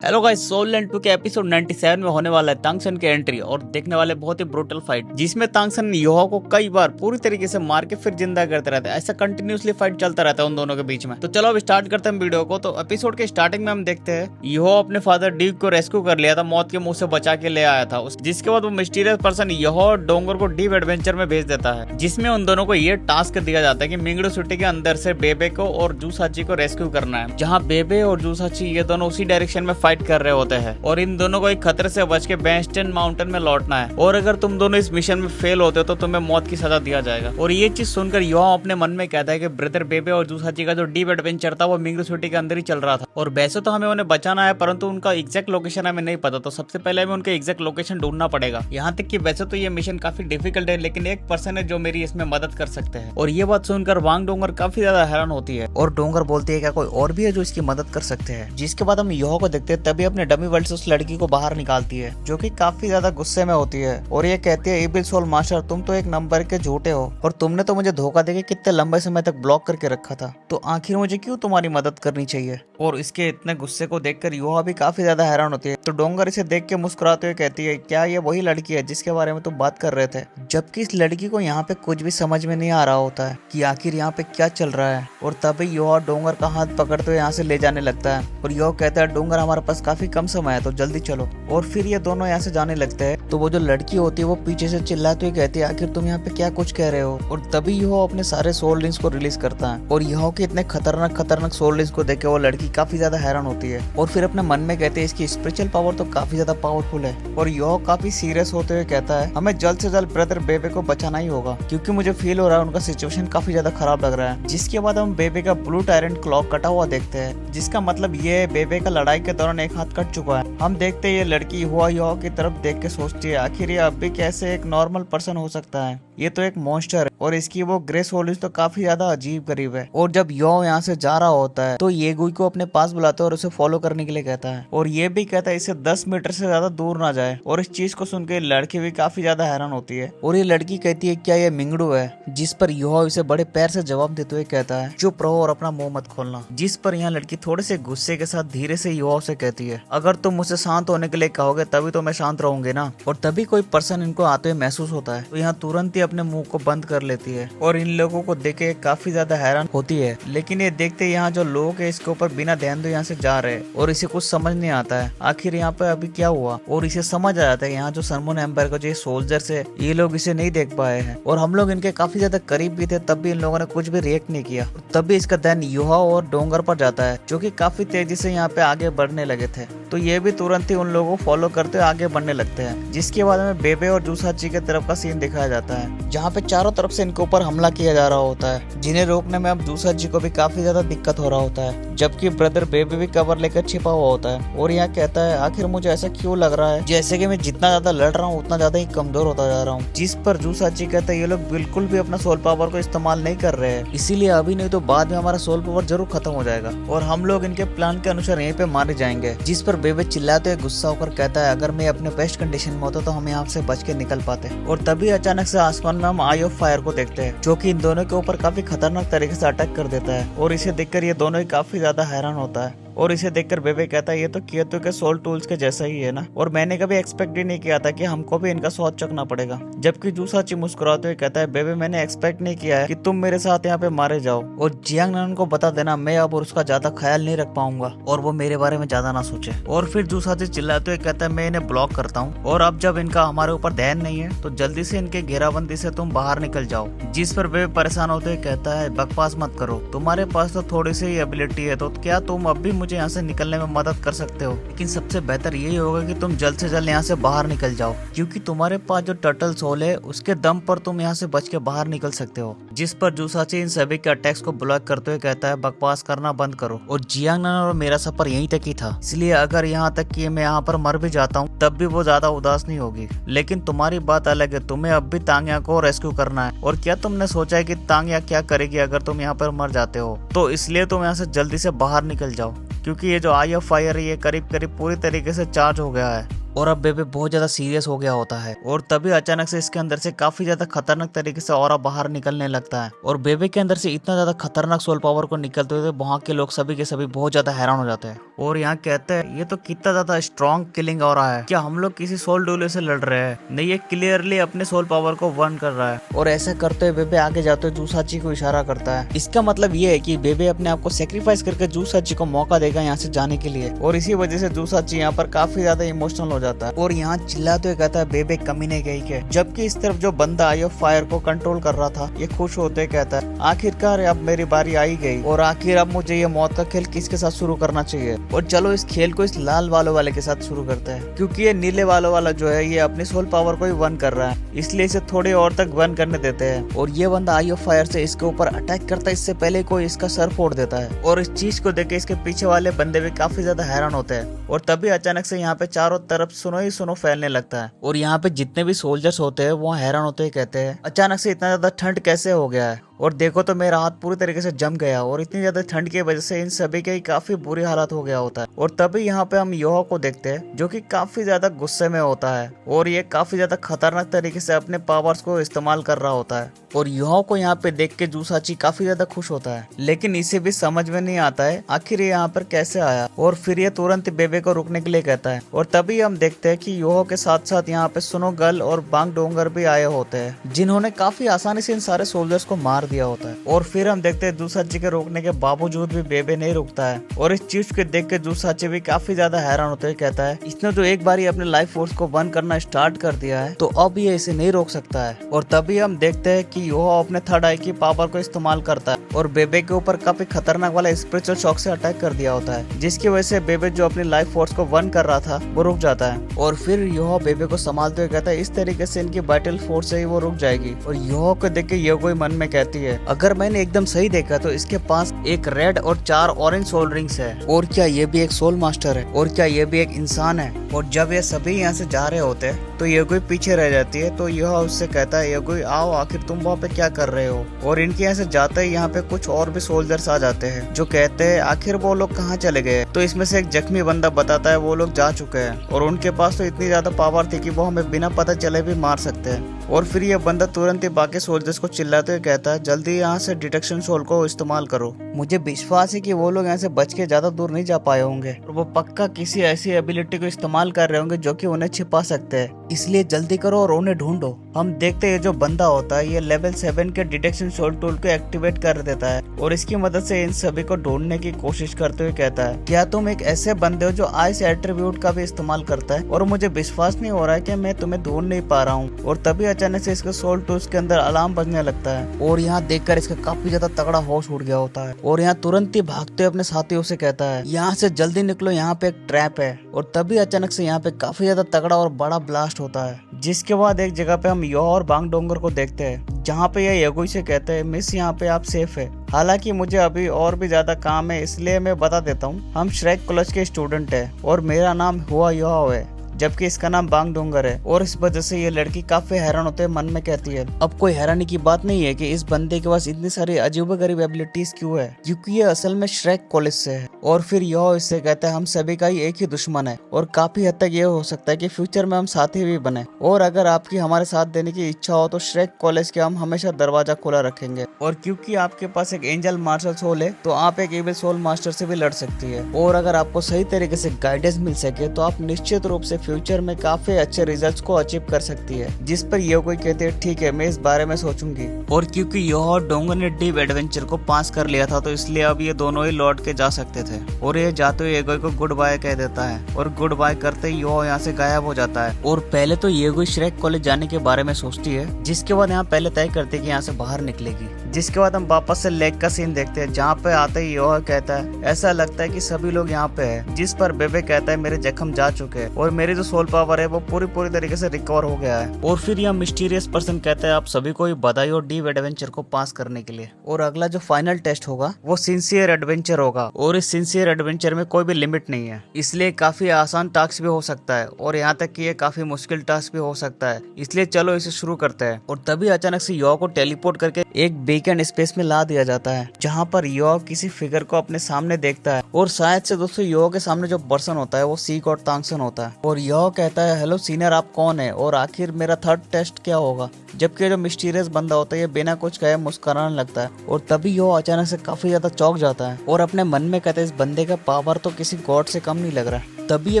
Hello guys, soul land 2 के episode 97 में होने वाला है तांगसन की एंट्री और देखने वाले बहुत ही ब्रूटल फाइट जिसमें तांगसन योहा को कई बार पूरी तरीके से मार के फिर जिंदा करते रहते हैं। ऐसा कंटिन्यूसली फाइट चलता रहता है उन दोनों के बीच में। तो चलो अब स्टार्ट करते हैं वीडियो को। तो एपिसोड के स्टार्टिंग में हम देखते हैं योहा अपने फादर ड्यूक को रेस्क्यू कर लिया था, मौत के मुंह से बचा के ले आया था। जिसके बाद वो मिस्टीरियस पर्सन योहा और डोंगर को डीप एडवेंचर में भेज देता है, जिसमें उन दोनों को ये टास्क दिया जाता है कि मिंगडो सिटी के अंदर से बेबे को और जूसाची को रेस्क्यू करना है। जहाँ बेबे और जूसाची ये दोनों उसी डायरेक्शन में फाइट कर रहे होते हैं और इन दोनों को एक खतरे से बच के बेंस्टन माउंटेन में लौटना है। और अगर तुम दोनों इस मिशन में फेल होते हो तो तुम्हें मौत की सजा दिया जाएगा। और ये चीज सुनकर योहा अपने मन में कहता है कि ब्रदर बेबे और जूसाची का जो डीप एडवेंचर था वो मिंगडो सिटी के अंदर ही चल रहा था और वैसे तो हमें उन्हें बचाना है, परंतु उनका एग्जैक्ट लोकेशन हमें नहीं पता। तो सबसे पहले हमें उनका एग्जैक्ट लोकेशन ढूंढना पड़ेगा। यहाँ तक कि वैसे तो ये मिशन काफी डिफिकल्ट है, लेकिन एक पर्सन है जो मेरी इसमें मदद कर सकते हैं। और ये बात सुनकर वांग डोंगर काफी ज्यादा हैरान होती है और डोंगर बोलती है क्या कोई और भी है जो इसकी मदद कर सकते हैं। जिसके बाद हम योहा को देखते हैं, तभी अपने डमी वर्ल्ड से उस लड़की को बाहर निकालती है जो कि काफी ज्यादा गुस्से में होती है और ये कहती है इविल सोल मास्टर, तुम तो एक नंबर के झूठे हो और तुमने तो मुझे धोखा देके कितने लंबे समय तक ब्लॉक करके रखा था, तो आखिर मुझे क्यों तुम्हारी मदद करनी चाहिए। और इसके इतने गुस्से को देखकर योहा भी काफी ज्यादा हैरान होती है। तो डोंगर इसे देख के मुस्कुराते हुए कहती है क्या ये वही लड़की है जिसके बारे में तुम बात कर रहे थे। जबकि इस लड़की को यहाँ पे कुछ भी समझ में नहीं आ रहा होता है कि आखिर यहाँ पे क्या चल रहा है। और तभी योहा डोंगर का हाथ पकड़ते हुए यहाँ से ले जाने लगता है और योहा कहता है डोंगर हमारे पास काफी कम समय है तो जल्दी चलो। और फिर ये दोनों यहाँ से जाने लगते हैं। तो वो जो लड़की होती है वो पीछे से चिल्लाते हुए कहती है आखिर तुम यहाँ पे क्या कुछ कह रहे हो। और तभी योहा अपने सारे सोल रिंग्स को रिलीज करता है और योहा के इतने खतरनाक सोल रिंग्स को देख के वो लड़की काफी ज्यादा हैरान होती है और फिर अपने मन में कहते हैं इसकी स्पिरिचुअल पावर तो काफी ज्यादा पावरफुल है। और योहा काफी सीरियस होते हुए कहता है हमें जल्द से जल्द ब्रदर बेबे को बचाना ही होगा क्योंकि मुझे फील हो रहा है उनका सिचुएशन काफी ज्यादा खराब लग रहा है। जिसके बाद हम बेबे का ब्लू टायरेंट क्लॉक कटा हुआ देखते हैं, जिसका मतलब ये है बेबे का लड़ाई के दौरान एक हाथ कट चुका है। हम देखते हैं ये लड़की योहा की तरफ देख के सोचती है आखिर ये अब भी कैसे एक नॉर्मल पर्सन हो सकता है, ये तो एक मॉन्स्टर है। और इसकी वो ग्रे सोलिस तो काफी ज्यादा अजीब गरीब है। और जब योहा यहाँ से जा रहा होता है तो ये गुई को अपने पास बुलाता है और उसे फॉलो करने के लिए कहता है और ये भी कहता है इसे 10 मीटर से ज्यादा दूर ना जाए। और इस चीज को सुनकर लड़की भी काफी ज्यादा हैरान होती है और ये लड़की कहती है क्या ये मिंगडू है, जिस पर योहा इसे बड़े पैर से जवाब देते हुए कहता है चुप रहो और अपना मुंह मत खोलना। जिस पर यहाँ लड़की थोड़े से गुस्से के साथ धीरे से योहा से कहती है अगर तुम मुझसे शांत होने के लिए कहोगे तभी तो मैं शांत रहूंगी ना। और तभी कोई पर्सन इनको आते हुए महसूस होता है तो यहाँ तुरंत ही अपने मुंह को बंद कर लेती है और इन लोगों को देख के काफी ज्यादा हैरान होती है। लेकिन ये देखते यहाँ जो लोग है इसके ऊपर बिना ध्यान दे यहाँ से जा रहे हैं और इसे कुछ समझ नहीं आता है आखिर यहाँ पे अभी क्या हुआ। और इसे समझ आ जाता है यहाँ जो सनमून एम्पायर का जो सोल्जर्स है ये लोग इसे नहीं देख पाए हैं और हम लोग इनके काफी ज्यादा करीब भी थे, तब भी इन लोगों ने कुछ भी रिएक्ट नहीं किया। तभी इसका ध्यान योहा और डोंगर पर जाता है जो कि काफी तेजी से यहाँ पे आगे बढ़ने लगे थे। तो ये भी तुरंत ही उन लोगों को फॉलो करते हुए आगे बढ़ने लगते हैं। जिसके बाद में बेबे और जूसाची के तरफ का सीन दिखाया जाता है जहाँ पे चारों तरफ से इनके ऊपर हमला किया जा रहा होता है, जिन्हें रोकने में अब जूसाची को भी काफी ज्यादा दिक्कत हो रहा होता है। जबकि ब्रदर बेबे भी कवर लेकर छिपा हुआ होता है और यहाँ कहता है आखिर मुझे ऐसा क्यों लग रहा है जैसे कि मैं जितना ज्यादा लड़ रहा हूँ उतना ज्यादा ही कमजोर होता जा रहा हूँ। जिस पर जूसाची कहता है ये लोग बिल्कुल भी अपना सोल पावर को इस्तेमाल नहीं कर रहे हैं, इसीलिए अभी नहीं तो बाद में हमारा सोल पावर जरूर खत्म हो जाएगा और हम लोग इनके प्लान के अनुसार यहीं पे मारे जाएंगे। जिस पर बेबे चिल्लाते हुए गुस्सा होकर कहता है अगर मैं अपने बेस्ट कंडीशन में होता तो हम यहाँ से बच के निकल पाते। और तभी अचानक से आसमान में हम आई ऑफ फायर को देखते हैं जो कि इन दोनों के ऊपर काफी खतरनाक तरीके से अटैक कर देता है और इसे देखकर ये दोनों ही काफी ज्यादा हैरान होता है। और इसे देखकर बेबे कहता है ये तो कियोतो के सोल टूल्स के जैसा ही है ना, और मैंने कभी एक्सपेक्ट ही नहीं किया था कि हमको भी इनका स्वाद चखना पड़ेगा। जबकि जूसाची मुस्कुराते हुए कहता है बेबे मैंने एक्सपेक्ट नहीं किया है कि तुम मेरे साथ यहाँ पे मारे जाओ और जियांग नन को बता देना मैं अब उसका ज्यादा ख्याल नहीं रख पाऊंगा और वो मेरे बारे में ज्यादा ना सोचे। और फिर जूसाची चिल्लाते हुए कहता है मैं इन्हें ब्लॉक करता हूँ और अब जब इनका हमारे ऊपर ध्यान नहीं है तो जल्दी से इनके घेराबंदी से तुम बाहर निकल जाओ। जिस पर बेबे परेशान होते हुए कहता है बकवास मत करो, तुम्हारे पास तो थोड़ी सी ही एबिलिटी है तो क्या तुम अब भी मुझे यहाँ से निकलने में मदद कर सकते हो, लेकिन सबसे बेहतर यही होगा कि तुम जल्द से जल्द यहाँ से बाहर निकल जाओ क्योंकि तुम्हारे पास जो टर्टल सोल है उसके दम पर तुम यहाँ से बच के बाहर निकल सकते हो। जिस पर जूसाची इन सभी के अटैक्स को ब्लॉक करते हुए कहता है बकवास करना बंद करो और जियांग नन और मेरा सफर यहीं तक ही था, इसलिए अगर यहाँ तक कि मैं यहाँ पर मर भी जाता हूँ तब भी वो ज्यादा उदास नहीं होगी। लेकिन तुम्हारी बात अलग है, तुम्हें अब भी तांगया को रेस्क्यू करना है और क्या तुमने सोचा है कि तांगया क्या करेगी अगर तुम यहाँ पर मर जाते हो, तो इसलिए तुम यहाँ से जल्दी से बाहर निकल जाओ क्योंकि ये जो आई ऑफ फायर है ये करीब करीब पूरी तरीके से चार्ज हो गया है और अब बेबे बहुत ज्यादा सीरियस हो गया होता है और तभी अचानक से इसके अंदर से काफी ज्यादा खतरनाक तरीके से ऑरा बाहर निकलने लगता है और बेबे के अंदर से इतना ज्यादा खतरनाक सोल पावर को निकलते हुए वहाँ के लोग सभी के सभी बहुत ज्यादा हैरान हो जाते हैं और यहाँ कहते हैं ये तो कितना ज्यादा स्ट्रॉन्ग किलिंग ऑरा है, क्या हम लोग किसी सोल डुएल से लड़ रहे हैं? नहीं, ये क्लियरली अपने सोल पावर को वन कर रहा है। और ऐसा करते हुए बेबे आगे जाते हुए जूसाची को इशारा करता है। इसका मतलब ये है कि बेबे अपने आप को सेक्रीफाइस करके जूसाची को मौका देगा यहाँ से जाने के लिए और इसी वजह से जूसाची यहाँ पर काफी ज्यादा इमोशनल हो जाता है और यहाँ चिल्लाते हुए कहता है बेबे कमीने गई के। जबकि इस तरफ जो बंदा आयो फायर को कंट्रोल कर रहा था ये खुश होते कहता है आखिरकार अब मेरी बारी आई गई और आखिर अब मुझे ये मौत का खेल किसके साथ शुरू करना चाहिए और चलो इस खेल को इस लाल वालों वाले के साथ शुरू करते हैं क्योंकि ये नीले वालों वाला जो है ये अपनी सोल पावर को ही वन कर रहा है, इसलिए इसे थोड़ी और तक वन करने देते हैं। और ये बंदा आई ऑफ फायर से इसके ऊपर अटैक करता है इससे पहले कोई इसका सर फोड़ देता है और इस चीज को देख के इसके पीछे वाले बंदे भी काफी ज्यादा हैरान होते हैं और तभी अचानक से यहाँ पे चारों तरफ सुनो ही सुनो फैलने लगता है और यहाँ पे जितने भी सोल्जर्स होते हैं वो हैरान होते ही कहते हैं अचानक से इतना ज्यादा ठंड कैसे हो गया है और देखो तो मेरा हाथ पूरी तरीके से जम गया और इतनी ज्यादा ठंड की वजह से इन सभी के काफी बुरी हालत हो गया होता है। और तभी यहाँ पे हम योहा को देखते हैं जो कि काफी ज्यादा गुस्से में होता है और ये काफी ज्यादा खतरनाक तरीके से अपने पावर्स को इस्तेमाल कर रहा होता है और योहा को यहाँ पे देख के जूसाची काफी ज्यादा खुश होता है, लेकिन इसे भी समझ में नहीं आता है आखिर ये यहाँ पर कैसे आया और फिर ये तुरंत बेबे को रुकने के लिए कहता है। और तभी हम देखते हैं कि योहा के साथ साथ यहाँ पे सुनो गर्ल और बांग डोंगर भी आए होते हैं जिन्होंने काफी आसानी से इन सारे सोल्जर्स को मार दिया होता है। और फिर हम देखते हैं जूसाची के रोकने के बावजूद भी बेबे नहीं रुकता है और इस चीज को देख के जूसाची भी काफी ज्यादा हैरान होते हुए कहता है इसने तो एक बार ही अपने लाइफ फोर्स को वन करना स्टार्ट कर दिया है तो अब ये इसे नहीं रोक सकता है। और तभी हम देखते हैं कि योहा अपने थर्ड आई की पावर को इस्तेमाल करता है और बेबे के ऊपर काफी खतरनाक वाला स्पिरिचुअल शॉक से अटैक कर दिया होता है जिसकी वजह से बेबे जो अपनी लाइफ फोर्स को वन कर रहा था वो रुक जाता है। और फिर योहा बेबे को संभालते हुए कहता है इस तरीके से इनकी बैटल फोर्स से ही वो रुक जाएगी। और योहा को देख के योगो मन में कहती है अगर मैंने एकदम सही देखा तो इसके पास एक रेड और 4 ऑरेंज सोल रिंग्स है और क्या ये भी एक सोल मास्टर है और क्या ये भी एक इंसान है। और जब ये सभी यहाँ से जा रहे होते हैं तो योगो पीछे रह जाती है तो यह उससे कहता है योगो आओ आखिर तुम वहाँ पे क्या कर रहे हो। और इनके यहाँ से जाते ही यहाँ पे कुछ और भी सोल्जर्स आ जाते हैं जो कहते हैं आखिर वो लोग कहाँ चले गए। तो इसमें से एक जख्मी बंदा बताता है वो लोग जा चुके हैं और उनके पास तो इतनी ज्यादा पावर थी कि वो हमें बिना पता चले भी मार सकते हैं। और फिर ये बंदा तुरंत ही बाकी सोल्जर्स को चिल्लाते हुए कहता है जल्दी यहाँ से डिटेक्शन सोल को इस्तेमाल करो, मुझे विश्वास है कि वो लोग यहाँ से बच के ज्यादा दूर नहीं जा पाए होंगे और वो पक्का किसी ऐसी एबिलिटी को इस्तेमाल कर रहे होंगे जो कि उन्हें छिपा सकते हैं, इसलिए जल्दी करो और उन्हें ढूंढो। हम देखते हैं जो बंदा होता है ये लेवल 7 के डिटेक्शन सोल टूल को एक्टिवेट कर देता है और इसकी मदद से इन सभी को ढूंढने की कोशिश करते हुए कहता है क्या तुम एक ऐसे बंदे हो जो आइस एट्रीब्यूट का भी इस्तेमाल करता है और मुझे विश्वास नहीं हो रहा है कि मैं तुम्हें ढूंढ नहीं पा रहा हूँ। और तभी अचानक से इसके सोल टूल्स के अंदर अलार्म बजने लगता है और यहाँ देखकर इसका काफी ज्यादा तगड़ा होश उड़ गया होता है और यहाँ तुरंत ही भागते अपने साथियों से कहता है यहाँ से जल्दी निकलो, यहाँ पे एक ट्रैप है। और तभी अचानक से यहाँ पे काफी ज्यादा तगड़ा और बड़ा ब्लास्ट होता है जिसके बाद एक जगह पे हम योहा और बांग डोंगर को देखते हैं जहाँ पे ये योगो से कहते हैं मिस यहाँ पे आप सेफ है, हालांकि मुझे अभी और भी ज्यादा काम है इसलिए मैं बता देता हूँ हम श्रेक कॉलेज के स्टूडेंट है और मेरा नाम हुआ योहा है जबकि इसका नाम बांग डोंगर है। और इस वजह से ये लड़की काफी हैरान होते मन में कहती है अब कोई हैरानी की बात नहीं है कि इस बंदे के पास इतनी सारी अजीबोगरीब एबिलिटीज क्यों है क्योंकि ये असल में श्रेक कॉलेज से है। और फिर योहा इससे कहता है हम सभी का ही एक ही दुश्मन है और काफी हद तक ये हो सकता है कि फ्यूचर में हम साथी भी बने और अगर आपकी हमारे साथ देने की इच्छा हो तो श्रेक कॉलेज के हम हमेशा दरवाजा खुला रखेंगे। और क्योंकि आपके पास एक एंजल मार्शल सोल है तो आप एक एविल सोल मास्टर से भी लड़ सकती है और अगर आपको सही तरीके से गाइडेंस मिल सके तो आप निश्चित रूप से फ्यूचर में काफी अच्छे रिजल्ट्स को अचीव कर सकती है। जिस पर योगो कहते हैं ठीक है मैं इस बारे में सोचूंगी। और क्योंकि योहा और डोंगर ने डीप एडवेंचर को पास कर लिया था तो इसलिए अब ये दोनों ही लौट के जा सकते थे और ये जाते हुए योगो को गुड बाय कह देता है और गुड बाय करते ही योहा यहाँ से गायब हो जाता है। और पहले तो योगो श्रेक कॉलेज जाने के बारे में सोचती है जिसके बाद यहाँ पहले तय करती है कि यहाँ से बाहर निकलेगी। जिसके बाद हम वापस से लेक का सीन देखते हैं जहाँ पे आते ही योहा कहता है ऐसा लगता है कि सभी लोग यहाँ पे है। जिस पर बेबे कहता है मेरे जख्म जा चुके हैं और मेरी जो सोल पावर है वो पूरी तरीके से रिकवर हो गया है। और फिर यह मिस्टीरियस पर्सन कहता है आप सभी को बधाई और डीप एडवेंचर को पास करने के लिए और अगला जो फाइनल टेस्ट होगा वो सिंसियर एडवेंचर होगा और इस सिंसियर एडवेंचर में कोई भी लिमिट नहीं है इसलिए काफी आसान टास्क भी हो सकता है और यहाँ तक कि ये काफी मुश्किल टास्क भी हो सकता है, इसलिए चलो इसे शुरू करते हैं। और तभी अचानक से योहा को टेलीपोर्ट करके एक वीकेंड स्पेस में ला दिया जाता है जहाँ पर योहा किसी फिगर को अपने सामने देखता है और शायद से दोस्तों योहा के सामने जो पर्सन होता है वो सीक और तांगसन होता है और यो कहता है हेलो सीनियर आप कौन है और आखिर मेरा थर्ड टेस्ट क्या होगा। जबकि जो मिस्टीरियस बंदा होता है ये बिना कुछ कहे मुस्कुराने लगता है और तभी यो अचानक से काफी ज्यादा चौंक जाता है और अपने मन में कहता है इस बंदे का पावर तो किसी गॉड से कम नहीं लग रहा। तभी ये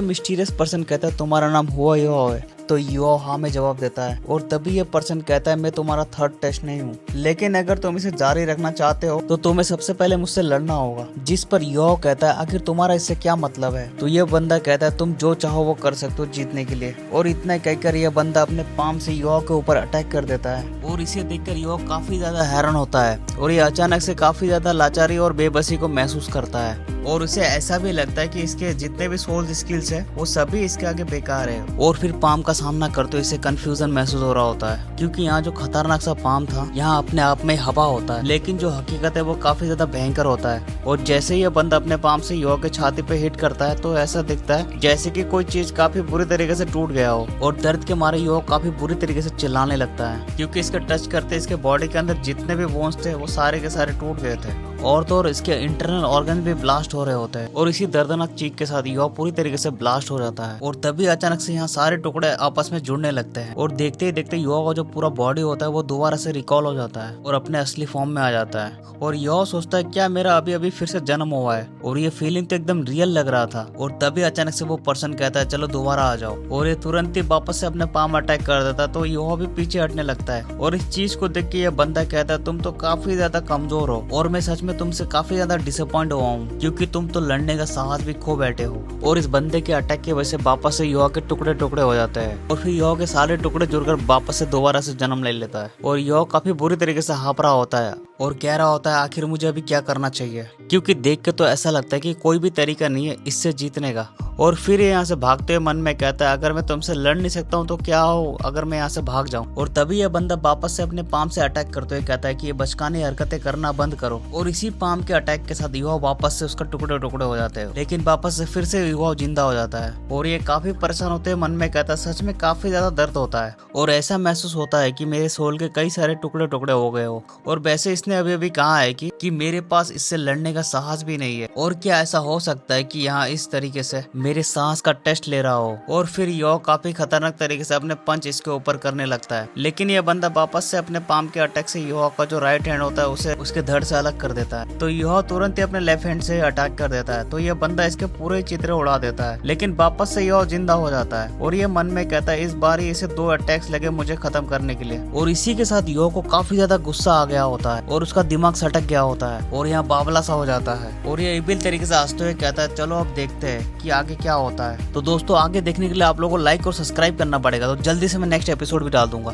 मिस्टीरियस पर्सन कहता है तुम्हारा नाम हुआ यो है। तो यो हाँ में जवाब देता है और तभी ये पर्सन कहता है मैं तुम्हारा थर्ड टेस्ट नहीं हूँ, लेकिन अगर तुम इसे जारी रखना चाहते हो तो तुम्हें सबसे पहले मुझसे लड़ना होगा। जिस पर यो कहता है आखिर तुम्हारा इससे क्या मतलब है। तो ये बंदा कहता है तुम जो चाहो वो कर सकते हो जीतने के लिए। और इतना कहकर यह बंदा अपने पाम से यो के ऊपर अटैक कर देता है और इसे देखकर यो काफी ज्यादा हैरान होता है और ये अचानक से काफी ज्यादा लाचारी और बेबसी को महसूस करता है और उसे ऐसा भी लगता है कि इसके जितने भी सोल्स स्किल्स है वो सभी इसके आगे बेकार है। और फिर पाम का सामना करते हुए इसे कंफ्यूजन महसूस हो रहा होता है क्योंकि यहाँ जो खतरनाक सा पाम था यहाँ अपने आप में हवा होता है, लेकिन जो हकीकत है वो काफी ज्यादा भयंकर होता है। और जैसे ही यह बंदा अपने पाम से यो के छाती पे हिट करता है तो ऐसा दिखता है जैसे कि कोई चीज काफी बुरी तरीके से टूट गया हो और दर्द के मारे यो काफी बुरी तरीके से चिल्लाने लगता है क्योंकि इसके टच करते इसके बॉडी के अंदर जितने भी बोन्स थे वो सारे के सारे टूट गए थे और तो और इसके इंटरनल ऑर्गन भी ब्लास्ट हो रहे होते हैं। और इसी दर्दनाक चीख के साथ युवा पूरी तरीके से ब्लास्ट हो जाता है और तभी अचानक से यहाँ सारे टुकड़े आपस में जुड़ने लगते हैं और देखते ही देखते युवा का जो पूरा बॉडी होता है वो दोबारा से रिकॉल हो जाता है और अपने असली फॉर्म में आ जाता है। और युवा सोचता है क्या मेरा अभी अभी फिर से जन्म हुआ है और ये फीलिंग तो एकदम रियल लग रहा था। और तभी अचानक से वो पर्सन कहता है चलो दोबारा आ जाओ और ये तुरंत ही वापस से अपने पाम अटैक कर देता है। तो युवा भी पीछे हटने लगता है और इस चीज को देख के ये बंदा कहता है तुम तो काफी ज्यादा कमजोर हो और मैं सच में तुमसे काफी ज्यादा डिसअपॉइंट हुआ हूँ क्योंकि तुम तो लड़ने का साहस भी खो बैठे हो। और इस बंदे के अटैक की वजह से वापस से युवा के टुकड़े टुकड़े हो जाते हैं और फिर युवा के सारे टुकड़े जुड़कर वापस से दोबारा से जन्म ले लेता है और युवा काफी बुरी तरीके से हाँप रहा होता है और कह रहा होता है आखिर मुझे अभी क्या करना चाहिए क्योंकि देख के तो ऐसा लगता है कि कोई भी तरीका नहीं है इससे जीतने का। और फिर यहाँ से भागते हुए मन में कहता है अगर मैं तुमसे लड़ नहीं सकता हूँ तो क्या हो अगर मैं यहाँ से भाग जाऊँ। और तभी यह बंदा वापस से अपने पाम से अटैक करते हुए कहता है कि ये बचकानी हरकतें करना बंद करो। और इसी पाम के अटैक के साथ युवा वापस से उसका टुकड़े टुकड़े हो जाते हैं, लेकिन वापस से फिर से युवा जिंदा हो जाता है और ये काफी परेशान होते हैं। मन में कहता है सच में काफी ज्यादा दर्द होता है और ऐसा महसूस होता है कि मेरे सोल के कई सारे टुकड़े टुकड़े हो गए हो। और वैसे इसने अभी अभी कहा है कि मेरे पास इससे लड़ने का साहस भी नहीं है और क्या ऐसा हो सकता है कि यहाँ इस तरीके से मेरे सांस का टेस्ट ले रहा हो। और फिर यो काफी खतरनाक तरीके से अपने पंच इसके ऊपर करने लगता है, लेकिन यह बंदा वापस से अपने पाम के अटैक से यो का जो राइट हैंड होता है उसे उसके धड़ से अलग कर देता है। तो यो तुरंत ही अपने लेफ्ट हैंड से अटैक कर देता है। तो यह बंदा इसके पूरे चित्र उड़ा देता है, लेकिन वापस से यो जिंदा हो जाता है और ये मन में कहता है इस बार ही इसे 2 अटैक्स लगे मुझे खत्म करने के लिए। और इसी के साथ यो को काफी ज्यादा गुस्सा आ गया होता है और उसका दिमाग सटक गया होता है और यहाँ बावला सा हो जाता है और ये इबिल तरीके से हंसते हुए कहता है चलो अब देखते हैं कि आगे क्या होता है। तो दोस्तों आगे देखने के लिए आप लोगों को लाइक और सब्सक्राइब करना पड़ेगा। तो जल्दी से मैं नेक्स्ट एपिसोड भी डाल दूंगा।